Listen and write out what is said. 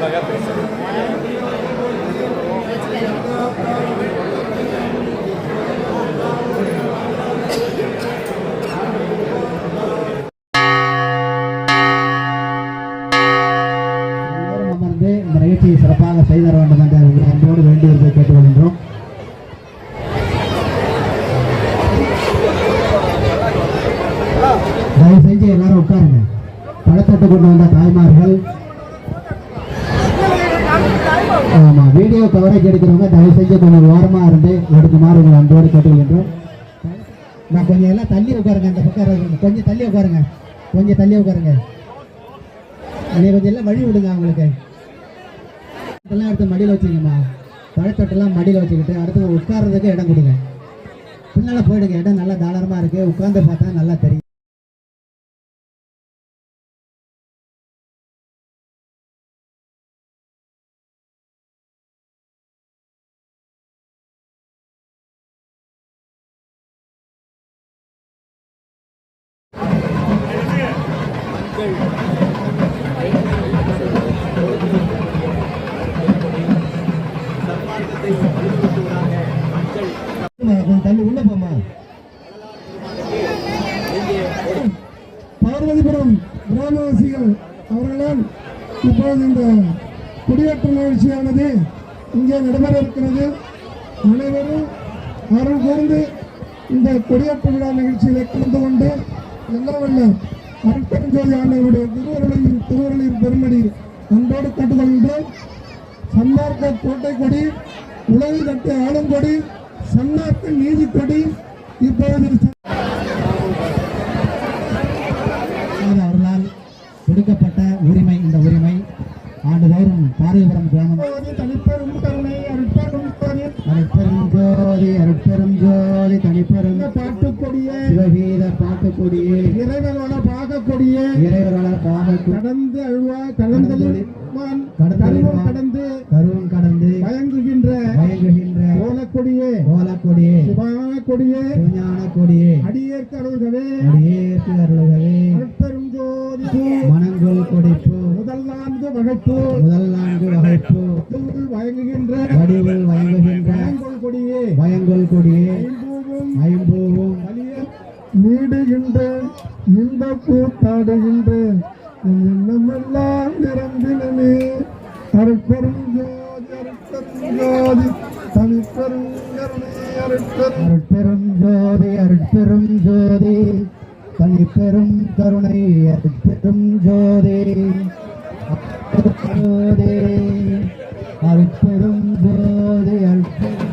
கண்டிப்பாக பேசுகிறேன். அமர்ந்து இந்த நிகழ்ச்சியை சிறப்பாக செய்தர வேண்டும் என்ற அன்போடு வேண்டியதை கேட்டுக்கொள்கின்றோம். தயவு செஞ்சு எல்லாரும் உட்காருங்க. பழத்தட்டு கொண்டு வந்த தாய்மார்கள், ஆமா, வீடியோ கவரேஜ் எடுக்கிறவங்க தயவு செஞ்சு கொஞ்சம் ஓரமா இருந்து எடுக்குமாறு உங்கள் அன்போடு கேட்டுக்கொள்கின்றோம். நான் கொஞ்சம் எல்லாம் தள்ளி உட்காருங்க. அந்த பக்கம் கொஞ்சம் தள்ளி உட்காருங்க. கொஞ்சம் தள்ளி உட்காருங்க. நீ கொஞ்சம் எல்லாம் வழி விடுங்க. அவங்களுக்கு இதெல்லாம் எடுத்து மடியில் வச்சுக்கம்மா. பழத்தொட்டெல்லாம் மடியில் வச்சுக்கிட்டு அடுத்து உட்கார்றதுக்கு இடம் கொடுங்க. பின்னால் போயிடுங்க. இடம் நல்லா தாராளமாக இருக்குது. உட்கார்ந்து பார்த்தா நல்லா தெரியும். தள்ளி உள்ள போமா. பார்வதிபுரம் கிராமவாசிகள் அவர்களால் இப்போது இந்த குடியேற்ற நிகழ்ச்சியானது இங்கே நடைபெற இருக்கிறது. அனைவரும் அருள் கூர்ந்து இந்த கொடியேற்ற விழா நிகழ்ச்சியில் கலந்து கொண்டு எல்லாம் வல்ல அருட்பெருஞ்சோதி ஆண்டவருடைய திருவருளின் பெருமடி அன்போடு கேட்டுக்கொள்கின்றோம். சன்மார்க்க கோட்டை கொடி, உலகு கட்டு ஆளும் கொடி, சன்மார்க்க நீதி கொடி இப்போது அவர்களால் கொடுக்கப்பட்ட உரிமை. இந்த உரிமை ஆண்டுதோறும் பார்வதிபுரம் கிராமம் தனிப்பெரும் கருணை அருட்பெரும் ஜோதி அருட்பெரும் ஜோதி தனிப்பெரும் பாட்டுக்கொடிய சிவகீத பாட்டுக்கொடியே இறைவனோட பாகக்கொடியே இறைவரோட பாகக்கொடி கடந்து அழுவா கடந்து கருவம் கடந்து வயங்குகின்ற ஓலக்கொடியே சிவான கொடியே சிவஞான கொடியே அடியேற்கு அருள்கவே அருட்பெரும் ஜோதி மனங்கொள் கொடிப்பு முதல் நான்கு வகைப்பு வயங்குகின்ற வடிவில் வயங்குகின்ற வயங்கொள் கொடியே ஐம்பூவும் நீடுகின்ற இந்த கூத்தாடுகின்ற எண்ணமெல்லாம் நிரம்பினே அருட்பெரும் ஜோதி தனிப்பெரும் அருட்பெரும் ஜோதி தனிப்பெரும் கருணை அருட்பெரும் ஜோதி அருட்பெரும் ஜோதி அருட்பெரும்